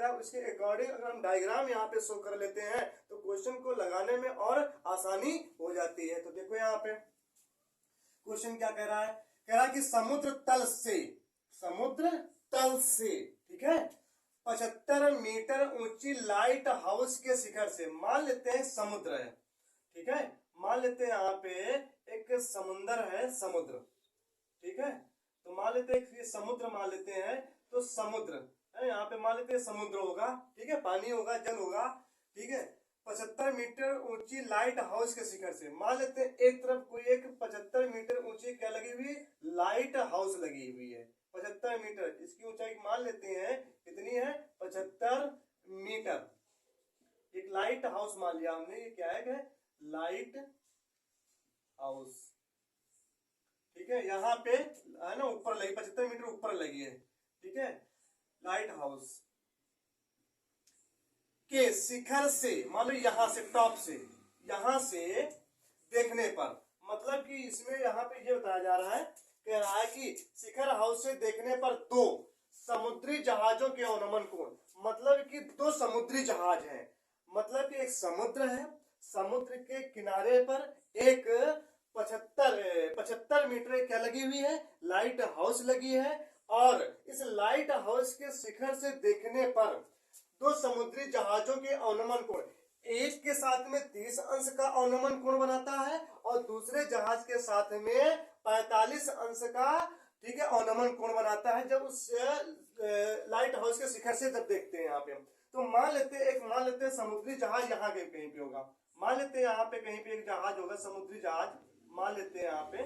रहा है उसके अकॉर्डिंग अगर हम डायग्राम यहाँ पे शो कर लेते हैं तो क्वेश्चन को लगाने में और आसानी हो जाती है। तो देखो यहाँ पे क्वेश्चन क्या कह रहा है, कह रहा है कि समुद्र तल से ठीक है 75 मीटर ऊंची लाइट हाउस के शिखर से, मान लेते हैं समुद्र है, ठीक है, मान लेते हैं यहाँ पे एक समुंदर है, समुद्र, ठीक है, तो मान लेते हैं समुद्र मान लेते हैं, तो समुद्र है यहाँ पे, मान लेते हैं समुद्र होगा, ठीक है, पानी होगा, जल होगा, ठीक है, 75 मीटर ऊंची लाइट हाउस के शिखर से, मान लेते हैं एक तरफ कोई एक 75 मीटर ऊंची क्या लगी हुई, लाइट हाउस लगी हुई है, 75 मीटर, इसकी ऊंचाई मान लेते हैं कितनी है, 75 मीटर, एक लाइट हाउस मान लिया हमने, ये क्या है, लाइट हाउस, ठीक है, यहाँ पे है ना ऊपर लगी, 75 मीटर ऊपर लगी है, ठीक है, लाइट हाउस के शिखर से, मान लो यहाँ से टॉप से, यहाँ से देखने पर, मतलब कि इसमें यहाँ पे ये बताया जा रहा है, कह रहा है कि शिखर हाउस से देखने पर दो समुद्री जहाजों के अवनमन कोण, मतलब कि दो समुद्री जहाज हैं, मतलब कि एक समुद्र है, समुद्र के किनारे पर एक 75 मीटर क्या लगी हुई है, लाइट हाउस लगी है, और इस लाइट हाउस के शिखर से देखने पर दो समुद्री जहाजों के अवनमन कोण, एक के साथ में 30 अंश का अवनमन कोण बनाता है और दूसरे जहाज के साथ में 45 अंश का, ठीक है, अवनमन कोण बनाता है, जब उस लाइट हाउस के शिखर से जब देखते हैं यहाँ पे, तो मान लेते हैं समुद्री जहाज यहाँ के कहीं पे होगा, मान लेते हैं यहाँ पे कहीं पे एक जहाज होगा, समुद्री जहाज, मान लेते हैं यहाँ पे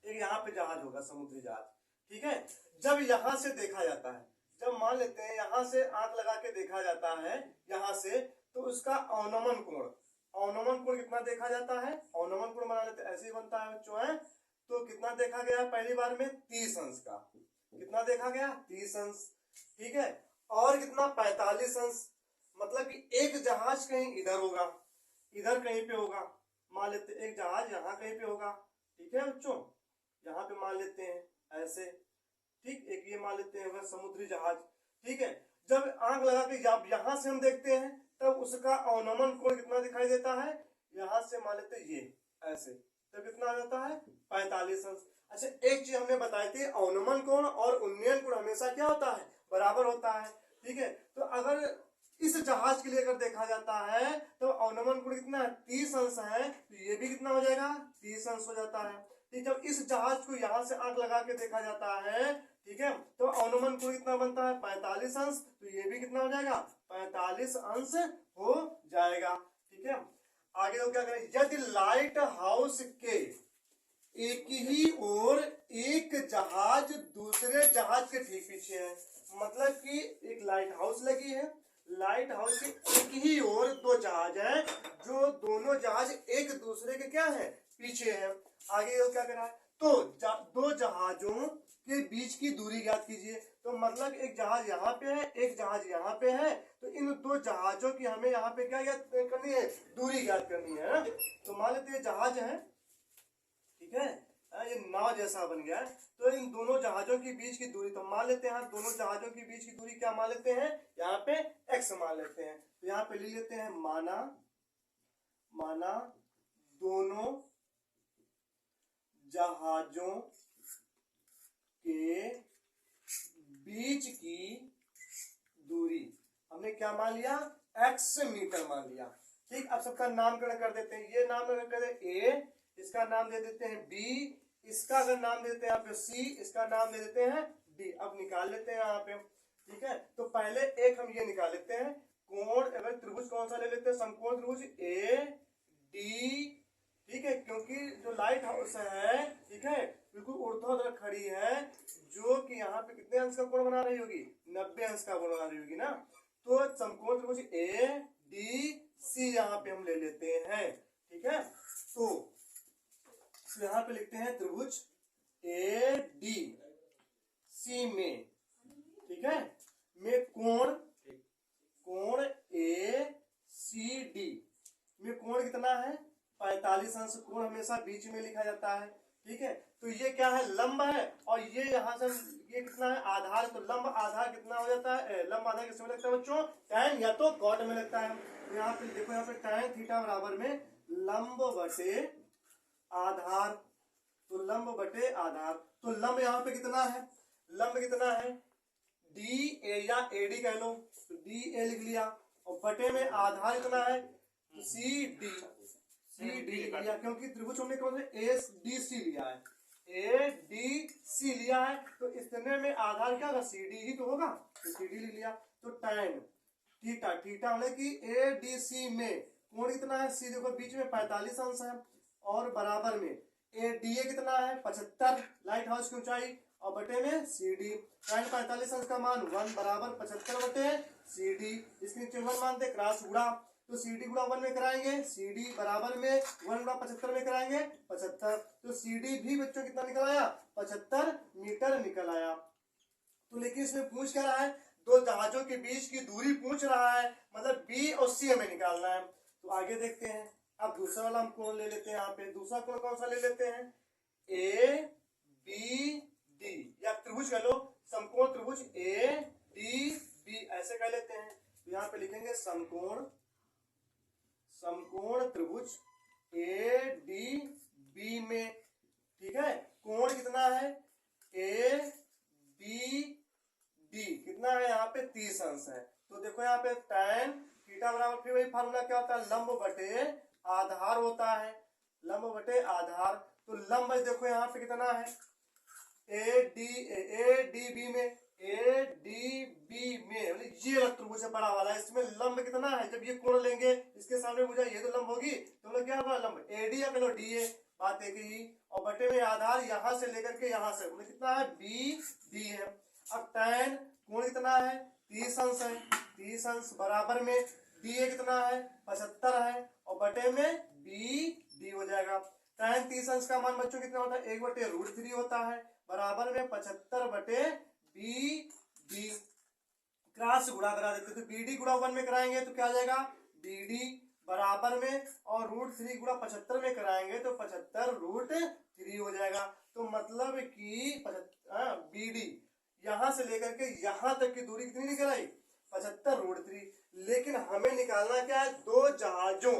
एक यहाँ पे जहाज होगा, समुद्री जहाज, ठीक है, जब यहाँ से देखा जाता है, जब मान लेते हैं यहाँ से आंख लगा के देखा जाता है यहाँ से, तो उसका अवनमन कोण कितना देखा जाता है, अवनमन कोण बना लेते हैं, ऐसे ही बनता है बच्चों है, तो कितना देखा गया पहली बार में 30 अंश का, कितना देखा गया 30 अंश, ठीक है, और कितना 45 अंश, मतलब कि एक जहाज कहीं इधर होगा, इधर कहीं पे होगा, मान लेते एक जहाज यहाँ कहीं पे होगा, ठीक है बच्चों, यहाँ पे मान लेते हैं ऐसे, ठीक, एक ये मान लेते हैं समुद्री जहाज, ठीक है, जब आंख लगा के जब यहाँ से हम देखते हैं तब उसका अवनमन कोण कितना दिखाई देता है, यहाँ से मान लेते ये ऐसे, तब कितना आ जाता है 45 अंश। अच्छा एक चीज हमने बताई थी, अवनमन कोण और उन्नयन कोण हमेशा क्या होता है, बराबर होता है, ठीक है, तो अगर इस जहाज के लिए अगर देखा जाता है तो अवनमन कोण कितना है 30 अंश है, तो ये भी कितना हो जाएगा 30 अंश हो जाता है, ठीक, जब इस जहाज को यहाँ से आंख लगा के देखा जाता है, ठीक है, तो अवनमन कोण कितना बनता है 45 अंश, तो ये भी कितना हो जाएगा 45 अंश हो जाएगा, ठीक है। आगे तो क्या करें, यदि लाइट हाउस के एक ही ओर एक जहाज दूसरे जहाज के ठीक पीछे है, मतलब कि एक लाइट हाउस लगी है, लाइट हाउस के एक ही ओर दो जहाज हैं, जो दोनों जहाज एक दूसरे के क्या है पीछे हैं। आगे वो क्या कर रहा है, तो दो जहाजों के बीच की दूरी ज्ञात कीजिए, तो मतलब एक जहाज यहाँ पे है, एक जहाज यहाँ पे है, तो इन दो जहाजों की हमें यहाँ पे क्या ज्ञात करनी है, दूरी ज्ञात करनी है ना। तो मान लेते हैं जहाज है, ठीक है, ये नाव जैसा बन गया है, तो इन दोनों जहाजों के बीच की दूरी, तो मान लेते हैं दोनों जहाजों के बीच की दूरी क्या मान लेते हैं, यहाँ पे x मान लेते हैं, तो यहाँ पे ले लेते हैं माना दोनों जहाजों के बीच की दूरी हमने क्या मान लिया, x मीटर मान लिया, ठीक। अब सबका नामकरण कर देते हैं, ये नामकरण कर देते हैं, a इसका नाम दे देते हैं b, इसका अगर नाम देते हैं यहाँ पे c, इसका नाम दे देते हैं d। अब निकाल लेते हैं यहाँ पे, ठीक है, तो पहले एक हम ये निकाल लेते हैं, कोण अगर त्रिभुज कौन सा ले लेते हैं, समकोण त्रिभुज ए डी, ठीक है, क्योंकि जो लाइट हाउस है, ठीक है, बिल्कुल ऊर्ध्वाधर खड़ी है, जो कि यहाँ पे कितने अंश का कोण बना रही होगी, 90 अंश का कोण बना रही होगी ना, तो समकोण त्रिभुज ए डी सी यहाँ पे हम ले लेते हैं, ठीक है, तो यहाँ पे लिखते हैं त्रिभुज ए डी सी में, ठीक है, में कोण ए सी डी में कोण कितना है 45 अंश, कोण हमेशा बीच में लिखा जाता है, ठीक है, तो ये क्या है लंब है, और ये यहाँ से ये कितना है आधार, तो लंब आधार कितना हो जाता है, लंब आधार किसमें लगता है बच्चों, tan या तो cot में लगता है। तो यहाँ पे देखो, यहाँ पे tan थीटा बराबर में लंब बटे आधार, तो लंब बटे आधार, तो लंब यहाँ पे कितना है, लंब कितना है डी ए या एडी कह लो, तो डी ए लिख लिया, और बटे में आधार कितना है सी डी, सी डी लिख लिया, क्योंकि त्रिभुज हमने कौन से एस डी सी लिया है, ए डी सी लिया है, तो इतने में आधार क्या होगा सी डी ही तो होगा, तो सी डी लिख लिया। तो tan थीटा, थीटा होने की ए डी सी में कोण कितना है सी, देखो बीच में 45 अंश है, और बराबर में ए डी ए कितना है 75 लाइट हाउस की ऊंचाई, और बटे में सी डी, tan 45 अंश का मान 1 बराबर 75 बटे सी डी, इसके नीचे 1 मानते क्रॉस गुणा, तो सी डी गुणा 1 में कराएंगे, सी डी बराबर में 1 गुणा 75 में कराएंगे 75, तो सी डी भी बच्चों कितना निकल आया 75 मीटर निकल आया। तो लेकिन इसमें पूछ क्या रहा है, दो जहाजों के बीच की दूरी पूछ रहा है, मतलब बी और सी हमें निकालना है। तो आगे देखते हैं, अब दूसरा वाला हम कोण ले लेते हैं, यहाँ पे दूसरा कोण कौन सा ले लेते हैं, ए बी डी, या त्रिभुज कह लो, समकोण त्रिभुज ए डी बी ऐसे कह लेते हैं। तो यहाँ पे लिखेंगे समकोण, समकोण त्रिभुज ए डी बी में, ठीक है, कोण कितना है ए बी डी कितना है यहाँ पे 30 अंश है। तो देखो यहाँ पे tan थीटा बराबर, फिर वही फार्मूला क्या होता है, लंब बटे आधार होता है, लंब बटे आधार, तो लंब देखो यहाँ पे कितना है ए डी बी में, ए डी बी में ये त्रिभुज है बड़ा वाला, इसमें लंब कितना है, जब ये कोण लेंगे इसके सामने भुजा ये तो लंब होगी, तो मतलब क्या होगा लंब ए डी या कह लो डी ए, बात एक ही, और बटे में आधार यहाँ से लेकर के यहाँ से, मतलब कितना है बी डी है। अब tan कोण कितना है 30 अंश है, 30 अंश बराबर में डी ए कितना है 75 है, और बटे में बी डी हो जाएगा। tan 30 अंश का मान बच्चों कितना होता है 1/√3 होता है, बराबर में 75 बटे बी डी, क्रॉस गुणा करा देते, तो बी डी गुणा 1 में कराएंगे तो क्या आ जाएगा बी डी बराबर में, और √3 गुणा 75 में कराएंगे तो 75√3 हो जाएगा। तो मतलब कि बी डी यहां से लेकर के यहां तक की दूरी कितनी निकल आई 75√3, लेकिन हमें निकालना क्या है, दो जहाजों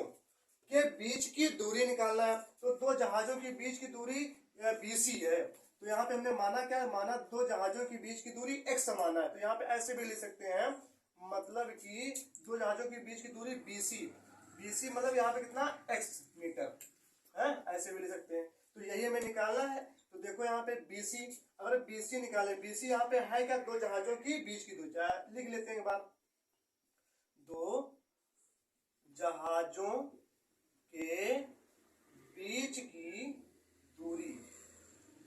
के बीच की दूरी निकालना है, तो दो जहाजों के बीच की दूरी BC है, तो यहाँ पे हमने माना क्या है, माना दो जहाजों के बीच की दूरी x माना है, तो यहाँ पे ऐसे भी लिख सकते हैं, मतलब कि दो जहाजों के बीच की दूरी BC मतलब यहाँ पे कितना x मीटर है, ऐसे भी लिख सकते हैं। तो यही हमें निकालना है, तो देखो यहाँ पे BC, अगर BC निकाले, BC यहाँ पे है क्या, दो जहाजों की बीच की दूरी, लिख लेते हैं एक बार, दो जहाजों के बीच की दूरी,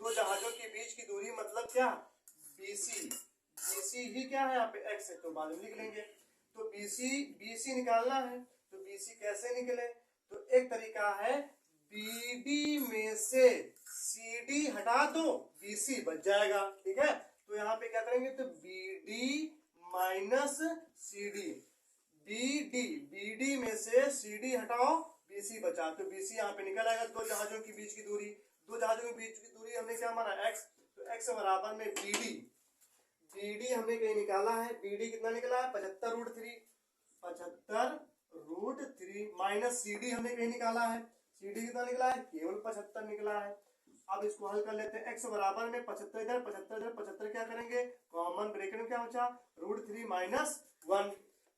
दो जहाजों के बीच की दूरी मतलब क्या BC ही क्या है यहाँ पे x है, तो बाद में लिख लेंगे। तो BC निकालना है, तो BC कैसे निकले, तो एक तरीका है BD में से CD हटा दो, BC बच जाएगा, ठीक है। तो यहाँ पे क्या करेंगे, तो BD माइनस CD, BD में से CD हटाओ, BC बचा, तो BC यहाँ पे निकल आएगा। दो जहाजों के बीच की दूरी, दो जहाजों के बीच की दूरी हमने क्या माना x, तो x बराबर में BD हमने कहीं निकाला है, BD कितना निकला है 75√3 माइनस CD हमने कहीं निकाला है, CD कितना निकला है केवल 75 निकला है। अब इसको हल कर लेते हैं, x बराबर में 75 इधर 75 क्या करेंगे, कॉमन ब्रैकेट में क्या बचा √3 माइनस 1,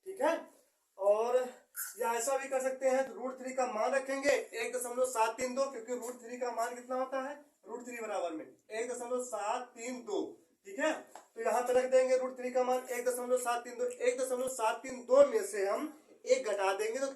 ठीक है। और या ऐसा भी कर सकते हैं, तो √3 का मान रखेंगे 1.732, क्योंकि √3 का मान कितना होता है, √3 बराबर में 1.732, ठीक है। तो यहाँ पे रख देंगे √3 का मान 1.732 में से हम एक घटा देंगे तो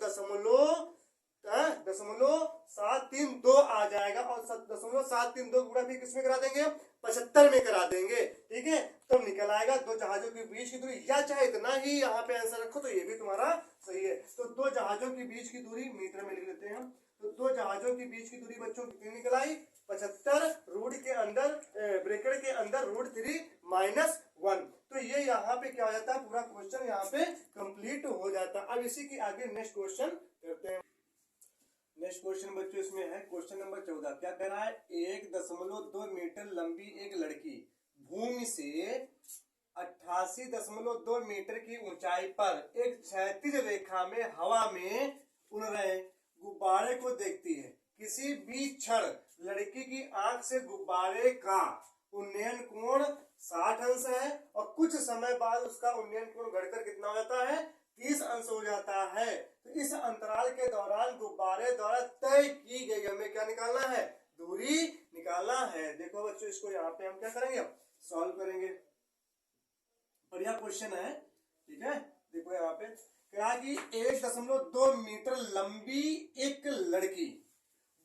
0.732 आ जाएगा, और 0.732 गुणा भी किसमें करा देंगे 75 में करा देंगे, ठीक है। तो निकल आएगा दो जहाजों के बीच की दूरी, या चाहे इतना ही यहाँ पे आंसर रखो तो ये भी तुम्हारा सही है। तो दो जहाजों के बीच की दूरी मीटर में लिख लेते हैं, तो दो जहाजों के बीच की दूरी बच्चों कितनी निकल आई 75, रूट के अंदर ब्रैकेट के अंदर √3 माइनस 1। तो ये यहाँ पे क्या हो जाता है, पूरा क्वेश्चन यहाँ पे कंप्लीट हो जाता है। अब इसी के आगे नेक्स्ट क्वेश्चन करते हैं। नेक्स्ट क्वेश्चन बच्चों इसमें है क्वेश्चन नंबर 14, क्या कह रहा है, 1.2 मीटर लंबी एक लड़की भूमि से 88.2 मीटर की ऊंचाई पर एक क्षैतिज रेखा में हवा में उड़ रहे गुब्बारे को देखती है। किसी भी क्षण लड़की की आंख से गुब्बारे का उन्नयन कोण 60 अंश है और कुछ समय बाद उसका उन्नयन कोण घटकर कितना हो जाता है, 30 अंश हो जाता है। तो इस अंतराल के दौरान गुब्बारे द्वारा तय की गई हमें क्या निकालना है, दूरी निकालना है। देखो बच्चों, इसको यहाँ पे हम क्या करेंगे, सॉल्व करेंगे। बढ़िया क्वेश्चन है, ठीक है। देखो यहाँ पे क्या कि 1.2 मीटर लंबी एक लड़की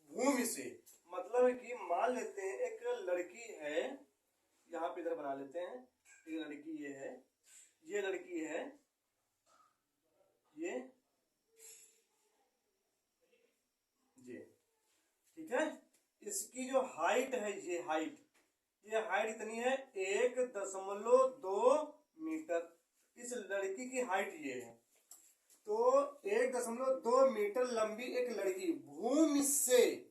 भूमि से, मतलब कि मान लेते हैं एक लड़की है, यहाँ पे इधर बना लेते हैं, ये लड़की ये है, ये लड़की है, ये ठीक है। इसकी जो हाइट है, ये हाइट इतनी है 1.2 मीटर। इस लड़की की हाइट ये है। तो 1.2 मीटर लंबी एक लड़की भूमि से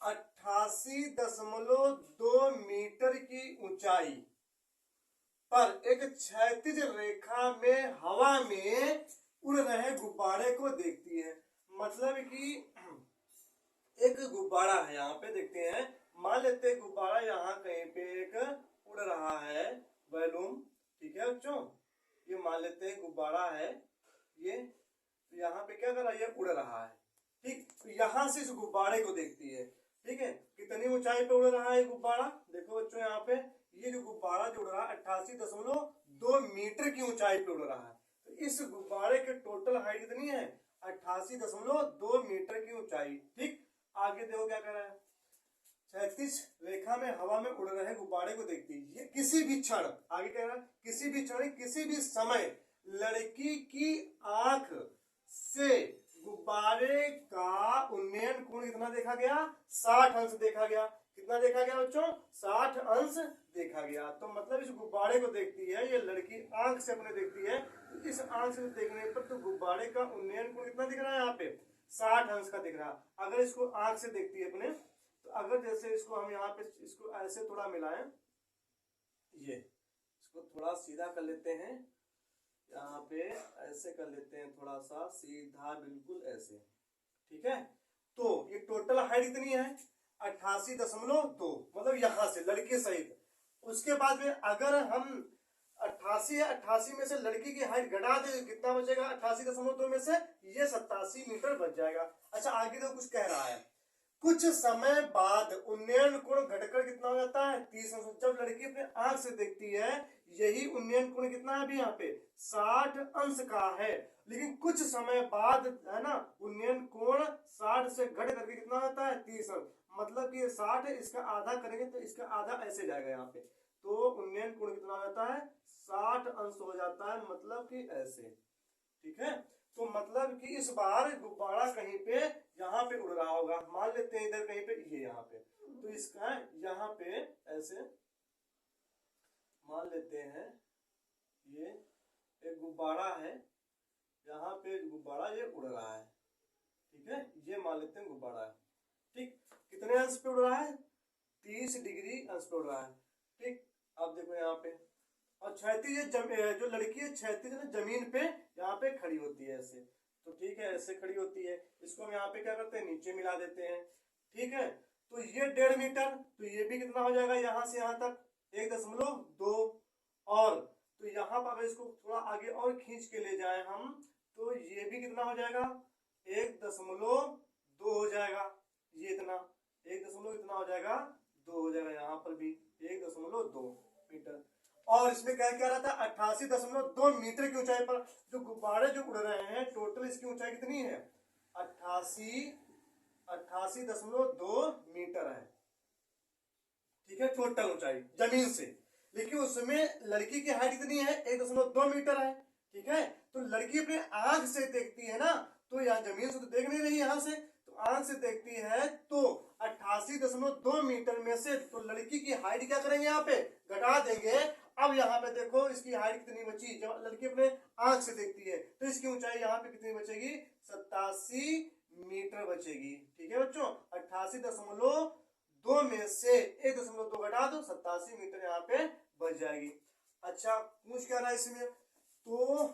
88.2 मीटर की ऊंचाई पर एक क्षैतिज रेखा में हवा में उड़ रहे गुब्बारे को देखती है। मतलब कि एक गुब्बारा है, यहाँ पे देखते हैं, मान लेते हैं गुब्बारा यहाँ कहीं पे एक उड़ रहा है, बैलून, ठीक है बच्चों, ये मान लेते हैं गुब्बारा है ये, तो यहाँ पे क्या कर रहा है, ये उड़ रहा है, ठीक। तो यहाँ से इस गुब्बारे को देखती है, ठीक है। कितनी ऊंचाई पे उड़ रहा है गुब्बारा, देखो बच्चों यहाँ पे ये जो गुब्बारा जो उड़ रहा है 88.2 मीटर की ऊंचाई पे उड़ रहा है। तो इस गुब्बारे के टोटल हाइट कितनी है, 88.2 मीटर की ऊंचाई, ठीक। आगे देखो क्या कर रहा है, क्षैतिज रेखा में हवा में उड़ रहे गुब्बारे को देखती है। ये किसी भी क्षण, आगे कह रहा है किसी भी क्षण, किसी भी समय लड़की की आंख से गुब्बारे का उन्नयन कोण कितना देखा गया, 60 अंश देखा गया। कितना देखा गया बच्चों, 60 अंश देखा गया। तो मतलब इस गुब्बारे को देखती है ये लड़की, आंख से अपने देखती है। तो इस आंख से देखने पर तो गुब्बारे का उन्नयन कोण कितना दिख रहा है, यहाँ पे 60 अंश का दिख रहा। अगर इसको आंख से देखती है अपने, तो अगर जैसे इसको हम यहाँ पे इसको ऐसे थोड़ा मिलाएं, ये इसको थोड़ा सीधा कर लेते हैं, यहाँ पे ऐसे कर लेते हैं, थोड़ा सा सीधा, बिल्कुल ऐसे, ठीक है। तो ये टोटल हाइट कितनी है, 88.2, मतलब यहाँ से लड़की सहित। उसके बाद में अगर हम 88 है, 88 में से लड़की की हाइट घटा दे, कितना बचेगा, 88.2 में से ये 87 मीटर बच जाएगा। अच्छा आगे तो कुछ कह रहा है, कुछ समय बाद उन्नयन कोण घटकर कितना हो जाता है, 30 अंश। जब लड़की अपने आंख से देखती है, यही उन्नयन कोण कितना है अभी यहाँ पे, 60 अंश का है। लेकिन कुछ समय बाद है ना, उन्नयन कोण 60 से घट करके कितना होता है, 30 अंश। मतलब कि 60 है, इसका आधा करेंगे तो इसका आधा ऐसे जाएगा यहाँ पे, तो उन्नयन कोण कितना हो जाता है, 60 अंश हो जाता है, मतलब कि ऐसे, ठीक है। तो मतलब कि इस बार गुब्बारा कहीं पे यहाँ पे उड़ रहा होगा, मान लेते हैं इधर कहीं पे, ये यहाँ पे, तो इसका यहाँ पे ऐसे मान लेते हैं, ये एक गुब्बारा है, यहाँ पे गुब्बारा ये उड़ रहा है, ठीक है। ये मान लेते हैं गुब्बारा है, ठीक। कितने अंश पे उड़ रहा है, 30 डिग्री अंश पे उड़ रहा है, ठीक। अब देखो यहाँ पे, और क्षैतिज जो लड़की है क्षैतिज जमीन पे यहाँ पे खड़ी होती है ऐसे, तो ठीक है, ऐसे खड़ी होती है। इसको हम यहाँ पे क्या करते हैं, नीचे मिला देते हैं, ठीक है। तो ये 1.5 मीटर, तो ये भी कितना हो जाएगा, यहाँ से यहाँ तक 1.2, और तो यहाँ पर अगर इसको थोड़ा आगे और खींच के ले जाए हम, तो ये भी कितना हो जाएगा, 1.2 हो जाएगा। ये इतना 1 इतना हो जाएगा, 2 हो जाएगा, यहाँ पर भी 1.2 मीटर। और इसमें क्या क्या रहा था, 88.2 मीटर की ऊंचाई पर जो गुब्बारे जो उड़ रहे हैं, टोटल इसकी ऊंचाई कितनी है, 88.2 मीटर है, ठीक है, टोटल ऊंचाई जमीन से। लेकिन उसमें लड़की की हाइट कितनी है, 1.2 मीटर है, ठीक है। तो लड़की अपने आंख से देखती है ना, तो यहाँ जमीन से तो देख नहीं रही, यहाँ से तो आंख से देखती है, तो 88.2 मीटर में से तो लड़की की हाइट क्या करेंगे, यहाँ पे घटा देंगे। अब यहाँ पे देखो इसकी हाइट कितनी बची, जब लड़की अपने आंख से देखती है, तो इसकी ऊंचाई यहाँ पे कितनी बचेगी, 87 मीटर बचेगी, ठीक है बच्चों। 88.2 2 में से 1.2 घटा दो, 87 मीटर यहाँ पे बच जाएगी। अच्छा पूछ क्या रहा है इसमें, तो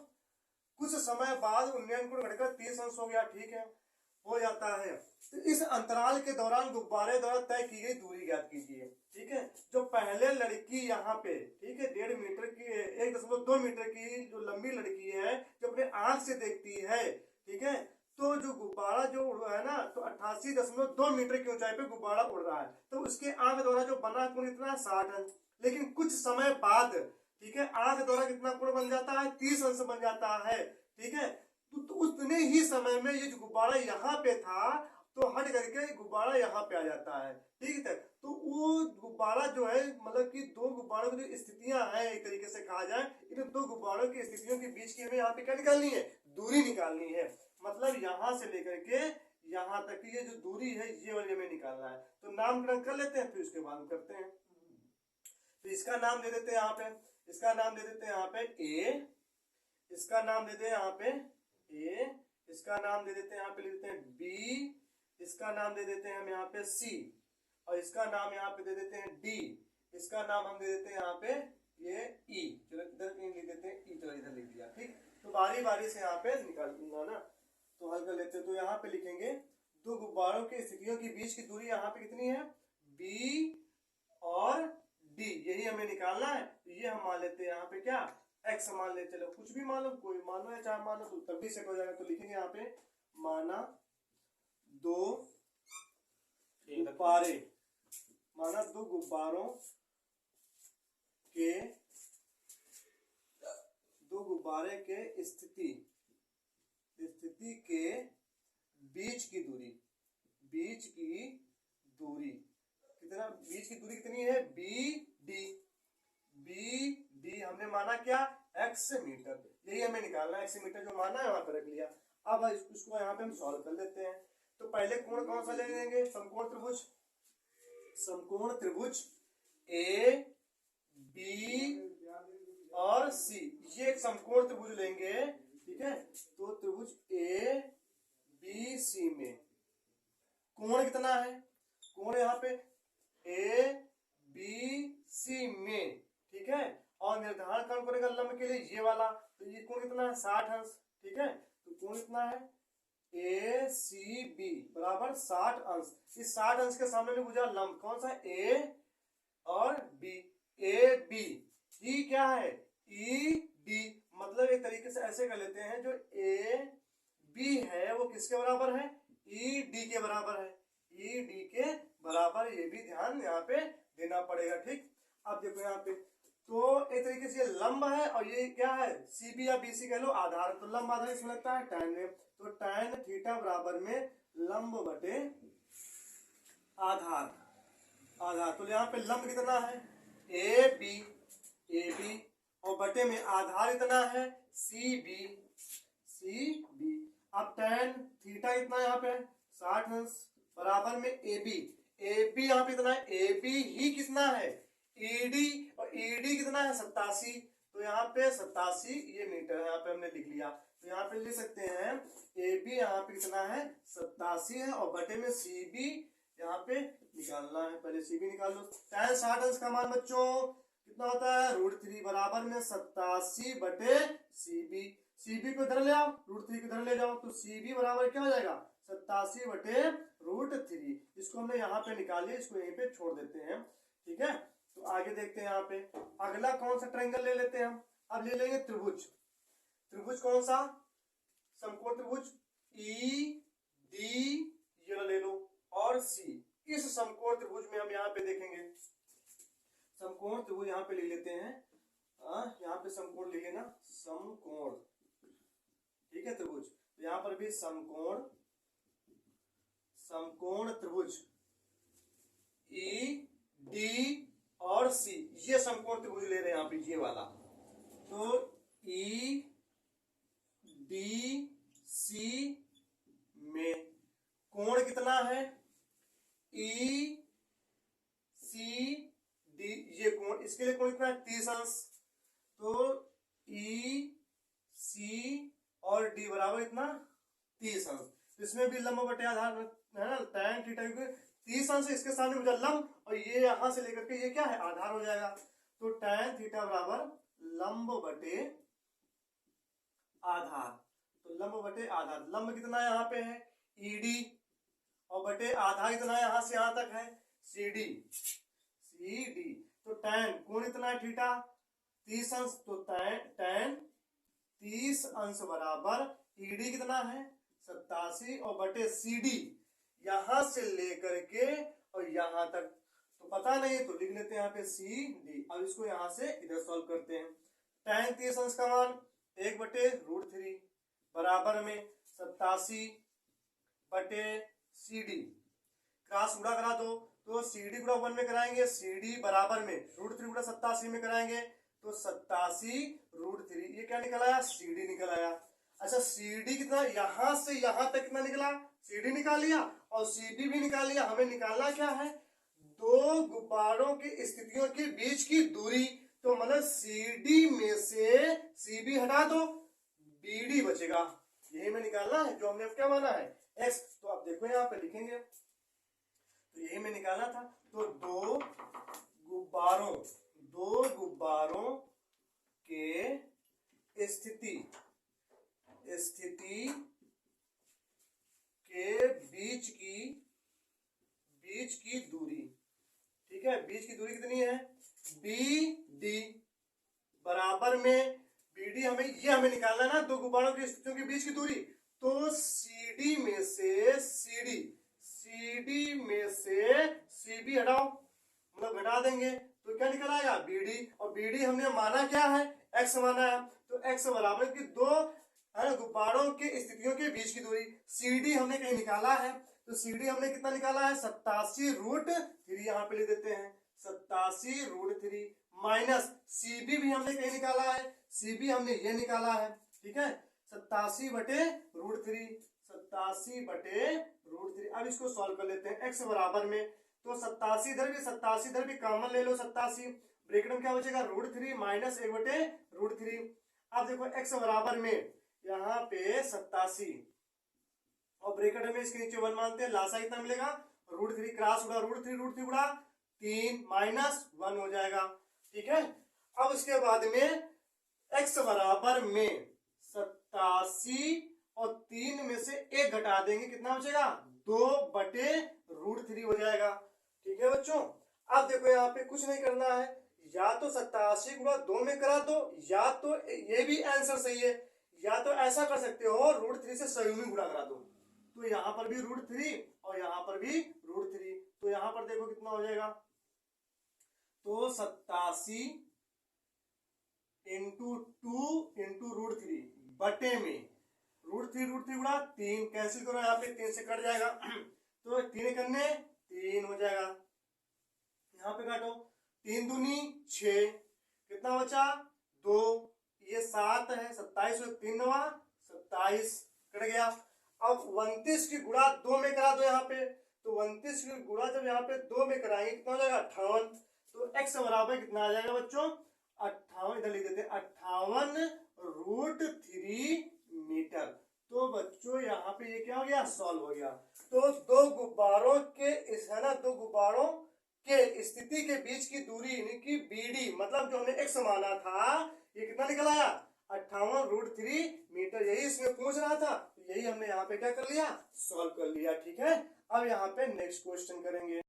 कुछ समय बाद उन्नयन कोण घटकर 30 अंश हो गया, ठीक है हो जाता है। तो इस अंतराल के दौरान गुब्बारे द्वारा तय की गई दूरी ज्ञात कीजिए, ठीक है। जो पहले लड़की यहाँ पे, ठीक है 1.5 मीटर की 1.2 मीटर की जो लंबी लड़की है, जो अपने आंख से देखती है, ठीक है, तो जो गुब्बारा जो उड़ रहा है ना, तो 88.2 मीटर की ऊंचाई पे गुब्बारा उड़ रहा है, तो उसके आंख द्वारा जो बना कोण इतना 60 अंश। लेकिन कुछ समय बाद, ठीक है, आंख द्वारा कितना कोण बन जाता है, 30 अंश बन जाता है, ठीक है। तो उतने ही समय में ये जो गुब्बारा यहाँ पे था, तो हट करके गुब्बारा यहाँ पे आ जाता है, ठीक है। तो वो गुब्बारा जो है, मतलब कि दो गुब्बारों की जो स्थितियां हैं, एक तरीके से कहा जाए, इन दो गुब्बारों की स्थितियों के बीच की हमें यहाँ पे क्या निकालनी है, दूरी निकालनी है। मतलब यहाँ से लेकर के यहाँ तक की ये जो दूरी है, ये वाली हमें निकालना है। तो नामकरण कर लेते हैं, फिर उसके बाद करते हैं। तो इसका नाम दे देते हैं यहाँ पे, इसका नाम दे देते हैं यहाँ पे ए, इसका नाम दे देते हैं यहाँ पे ए, इसका नाम दे देते हैं यहाँ पे लिख देते हैं बी, इसका नाम दे देते हैं हम यहाँ पे सी, और इसका नाम यहाँ पे दे देते हैं डी, इसका नाम हम दे देते हैं यहाँ पे ये ई। चलो इधर लिख देते हैं ई, तो इधर लिख दिया, ठीक। तो बारी बारी से यहाँ पे निकालूंगा ना, तो हल कर लेते हैं। तो यहाँ पे लिखेंगे दो गुब्बारों की स्थितियों के बीच की दूरी यहाँ पे कितनी है, बी और डी, यही हमें निकालना है। तो ये हम मान लेते हैं यहाँ पे क्या, एक्स मान ले, चलो कुछ भी मान लो, कोई मान लो या चाहे मान लो, तो तब भी सेट हो जाएगा। तो लिखेंगे यहाँ पे माना दो गुब्बारे, माना दो गुब्बारों के, दो गुब्बारे के स्थिति के बीच की दूरी, बीच की दूरी कितना, बीच की दूरी कितनी है, बी डी, बी डी हमने माना क्या, एक्स मीटर, यही हमें निकालना है। एक्स मीटर जो माना है वहां पर रख लिया। अब इसको यहाँ पे हम सॉल्व कर लेते हैं। तो पहले कोण कौन सा ले लेंगे, समकोण त्रिभुज, समकोण त्रिभुज ए बी और सी, ये एक समकोण त्रिभुज लेंगे, ठीक है। तो त्रिभुज ए बी सी में कोण कितना है, कोण यहाँ पे ए बी सी में, ठीक है। और निर्धारण कौन करेगा लंब के लिए, ये वाला, तो ये कोण कितना है 60 अंश, ठीक है। तो कोण कितना है ए सी बी बराबर 60 अंश। इस 60 अंश के सामने में बुझा लंब कौन सा, ए और बी, ए बी, ई क्या है ई डी। मतलब एक तरीके से ऐसे कर लेते हैं, जो ए बी है वो किसके बराबर है, ई डी के बराबर है, ई डी के बराबर, ये भी ध्यान यहाँ पे देना पड़ेगा, ठीक। अब देखो यहाँ पे, तो एक तरीके से ये लंब है, और ये क्या है सी बी या बी सी कह लो आधार। तो लंब आधार इसमें लगता है tan में, तो tan थीटा बराबर में लंब बटे आधार, आधार। तो यहाँ पे लंब कितना है ए बी, और बटे में आधार इतना है सी बी। अब tan थीटा इतना यहाँ पे 60 अंश बराबर में ए बी यहाँ पे इतना है, ए बी ही कितना है ईडी, और ईडी कितना है 87। तो यहाँ पे 87 ये मीटर यहाँ पे हमने लिख लिया। तो यहाँ पे लिख सकते हैं ए बी यहाँ पे कितना है 87 है, और बटे में सी बी यहाँ पे निकालना है। पहले सी बी निकाल लो। tan 60 अंश का मान बच्चों कितना होता है √3 बराबर में 87 बटे सी बी। सी बी को इधर ले आओ, √3 को इधर ले जाओ, तो सी बी बराबर क्या हो जाएगा 87 बटे √3। इसको हमने यहाँ पे निकाल लिया, इसको यहीं पे छोड़ देते हैं, ठीक है। तो आगे देखते हैं यहाँ पे अगला कौन सा ट्रायंगल ले लेते हैं हम। अब ले लेंगे त्रिभुज, त्रिभुज कौन सा, समकोण त्रिभुज ई डी, ये ले लो, और सी। इस समकोण त्रिभुज में हम यहाँ पे देखेंगे, समकोण त्रिभुज यहाँ पे ले लेते हैं, यहाँ पे समकोण ले लेना, समकोण, ठीक है त्रिभुज। तो यहाँ पर भी समकोण, समकोण त्रिभुज ई डी और सी, ये समकोण त्रिभुज ले रहे हैं यहाँ पे ये वाला। तो ई डी सी में कोण कितना है ई सी डी, ये कोण, इसके लिए कोण कितना है 30 अंश। तो ई सी और डी बराबर इतना 30 अंश। तो इसमें भी लंब बटे आधार है ना, tan थीटा 30 अंश इसके सामने मुझे लंब, और ये यहां से लेकर के ये क्या है, आधार हो जाएगा। तो tan थीटा बराबर लंब बटे आधार। तो लंब बटे आधार, लंब कितना यहाँ पे है ED, और बटे आधार इतना यहां से यहां तक है CD। तो tan कोण इतना है थीटा 30 अंश, तो tan 30 अंश बराबर ED कितना है 87, और बटे CD यहां से लेकर के और यहां तक तो पता नहीं तो लिख लेते हैं यहाँ पे CD। अब इसको यहां से इधर सॉल्व करते हैं। tan 30 अंश का मान 1/√3 बराबर में 87 बटे CD, क्रॉस गुणा करा दो तो CD गुणा 1 में कराएंगे, CD बराबर में √3 गुणा 87 में कराएंगे तो 87√3, ये क्या निकल आया CD निकल आया। अच्छा CD कितना, यहां से यहां तक कितना निकला, CD निकाल लिया और CD भी निकाल लिया। हमें निकालना क्या है, दो गुब्बारों की स्थितियों के बीच की दूरी। तो मतलब CD में से CB हटा दो, BD बचेगा, यही में निकालना है जो हमने अब क्या माना है x। तो आप देखो यहाँ पे लिखेंगे, तो यही में निकालना था। तो दो गुब्बारों के स्थिति के बीच की दूरी, ठीक है, बीच की दूरी कितनी है BD बराबर में BD, हमें निकालना है ना, दो गुब्बारों की स्थितियों के बीच की दूरी। तो CD में से CB हटाओ, मतलब घटा देंगे तो क्या निकल आएगा BD, और BD हमने माना क्या है x माना है। तो x बराबर की दो गुब्बारों के स्थितियों के बीच की दूरी। CD हमने कहीं निकाला है, तो CD हमने कितना निकाला है 87√3, यहाँ पे ले देते हैं 87√3 माइनस CB भी हमने कहीं निकाला है, CB हमने ये निकाला है, ठीक है 87/√3। अब इसको सॉल्व कर लेते हैं। x बराबर में तो 87 इधर भी कॉमन ले लो, 87 ब्रैकेट में क्या बचेगा √3 माइनस 1/√3। अब देखो x बराबर में यहाँ पे 87 और ब्रैकेट में इसके नीचे 1 मानते हैं, लासा कितना मिलेगा √3, क्रॉस गुणा √3 गुणा 3 माइनस 1 हो जाएगा, ठीक है। अब उसके बाद में x बराबर में 87 और 3 में से 1 घटा देंगे, कितना बचेगा 2/√3 हो जाएगा, ठीक है बच्चों। अब देखो यहाँ पे कुछ नहीं करना है, या तो 87 गुणा 2 में करा दो, या तो ये भी आंसर सही है, या तो ऐसा कर सकते हो √3 से सही में गुणा करा दो। तो यहाँ पर भी √3 और यहाँ पर भी √3, तो यहाँ पर देखो कितना हो जाएगा, तो 87 इंटू 2 इंटू √3 बटे में √3 गुणा 3 कैंसिल करो, यहाँ पे 3 से कट जाएगा तो 3 करने 3 हो जाएगा, यहाँ पे काटो 3 दूनी 6, कितना बचा 2, ये 7 है, 27 और 3 9 27 कट गया। अब 29 की गुणा 2 में करा दो यहाँ पे, तो 29 की गुणा जब यहाँ पे 2 में कराएंगे कितना हो जाएगा 58। तो x बराबर कितना आ जाएगा बच्चों 58, इधर लिख देते हैं 58√3 मीटर। तो बच्चों यहाँ पे ये क्या हो गया सॉल्व हो गया। तो दो गुब्बारों के स्थिति के बीच की दूरी यानी कि BD, मतलब जो हमने x माना था ये कितना निकल आया 58√3 मीटर, यही इसमें पूछ रहा था, यही हमने यहाँ पे क्या कर लिया सॉल्व कर लिया, ठीक है। अब यहाँ पे नेक्स्ट क्वेश्चन करेंगे।